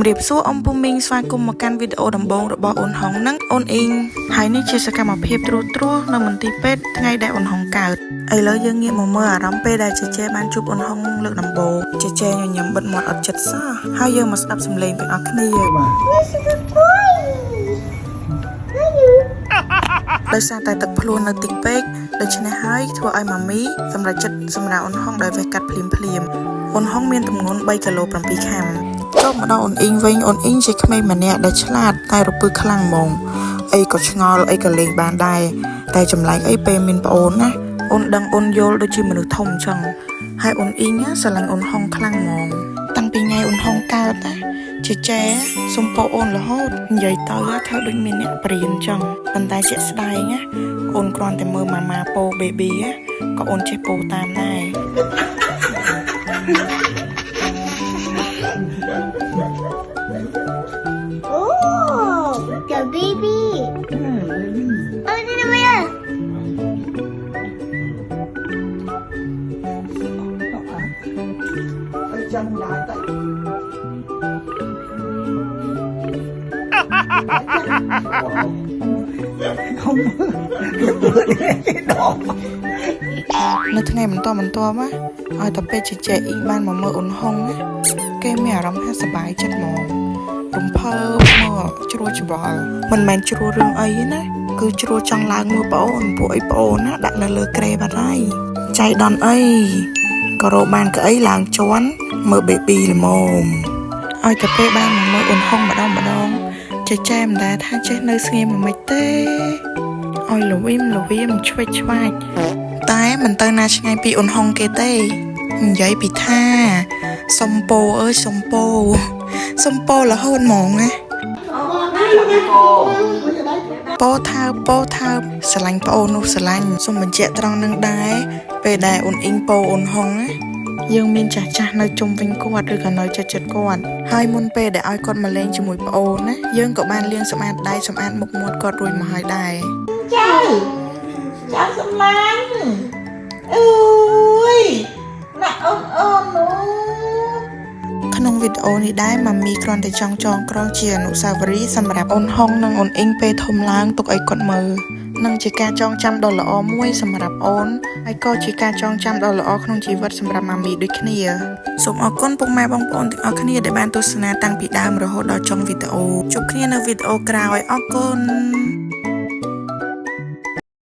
ជំរាបសួរអំពុំមីងស្វាគមន៍មកកាន់វីដេអូដំបូងរបស់អូនហុងនឹងអូនអ៊ីងហើយនេះជាសកម្មភាពត្រួសត្រាសនៅមន្ទីរពេទ្យថ្ងៃដែលអូនហុងកើតឥឡូវយើងងាកមកមើលអារម្មណ៍ពេលដែលជជែបានជួបអូនហុងលើកដំបូងជជែញញញឹមបិទមាត់អត់ចិត្តសោះហើយយើងមកស្ដាប់សំឡេងទាំងអស់គ្នាដោយសារតែទឹកភ្លួននៅតិចពេកដូច្នេះហើយធ្វើឲ្យម៉ាមីសម្រេចចិត្តសម្រាប់អូនហុងដោយវេះកាត់ភ្លាមអូនហុងមានទម្ងន់3គីឡូ7ខាំចុះមកដល់អូនអ៊ីងវិញអូនអ៊ីងជាក្មេងម្នាក់ដែលឆ្លាតតែរពឹសខ្លាំងហ្មងអីក៏ឆ្ងល់អីក៏លេងបានដែរតែចម្លែកអីពេលមានប្អូនណាអូនដឹងអូនយល់ដូចជាមនុស្សធំអញ្ចឹងហើយអូនអ៊ីងស្រឡាញ់អូនហុងខ្លាំងហ្មងតាំងពីថ្ងៃអូនហុងកើតណាជាចែសុំពោអូនរហូតនិយាយទៅថាដូចមានអ្នកព្រានអញ្ចឹងប៉ុន្តែជាក់ស្ដែងណាអូនគ្រាន់តែមើលម៉ាម៉ាពោ baby ក៏អូនចេះពោតាមដែរ Oh, the baby. Oh, ini namanya.នៅថ្ងៃបន្តមកឲ្យតែពេលជជែកអ៊ីបានមកមើលអូនហុងគេមានអារម្មណ៍ថាសប្បាយចិត្តហ្មងរំភើបមកជ្រួលច្បល់មិនមែនជ្រួលរឿងអីណាគឺជ្រួលចង់ឡើងមើលប្អូនពួកអីប្អូនណាដាក់នៅលើក្រេបាត់ហើយចៃដន្យអីក៏រកបានកៅអីឡើងជន់មើល baby ល្មមឲ្យតែពេលបានមកមើលអូនហុងម្ដងជជែកមិនដែរថាចេះនៅស្ងៀមមិនទេឲ្យលវីមឆ្វេចឆ្វាច់តែមិនទៅណាឆ្ងាយពីអូនហុងគេទេនិយាយពីថាសុំពោអើយសុំពោរហូតហ្មងណាពោថើបស្រឡាញ់ប្អូននោះស្រឡាញ់សូមបញ្ជាក់ត្រង់នឹងដែរពេលដែលអូនអ៊ីងពោអូនហុងណាយើងមានចាស់នៅជុំវិញគាត់ឬក៏នៅចិត្តគាត់ហើយមុនពេលដែលឲ្យគាត់មកលេងជាមួយប្អូនណាយើងក៏បានលាងសម្អាតដៃសម្អាតមុខមាត់គាត់រួចមកហើយដែរចាសម្លាញ់អើយណាក់អូននោះក្នុងវីដេអូនេះដែរម៉ាមីគ្រាន់តែចង់ចងក្រងជាអនុស្សាវរីយ៍សម្រាប់អូនហុងនិងអូនអ៊ីងពេលធំឡើងទុកឲ្យគាត់មើលនិងជាការចងចាំដ៏ល្អមួយសម្រាប់អូនហើយក៏ជាការចងចាំដ៏ល្អក្នុងជីវិតសម្រាប់ម៉ាមីដូចគ្នាសូមអរគុណពុកម៉ែបងប្អូនទាំងអស់គ្នាដែលបានទស្សនាតាំងពីដើមរហូតដល់ចុងវីដេអូជួបគ្នានៅវីដេអូក្រោយអរគុណ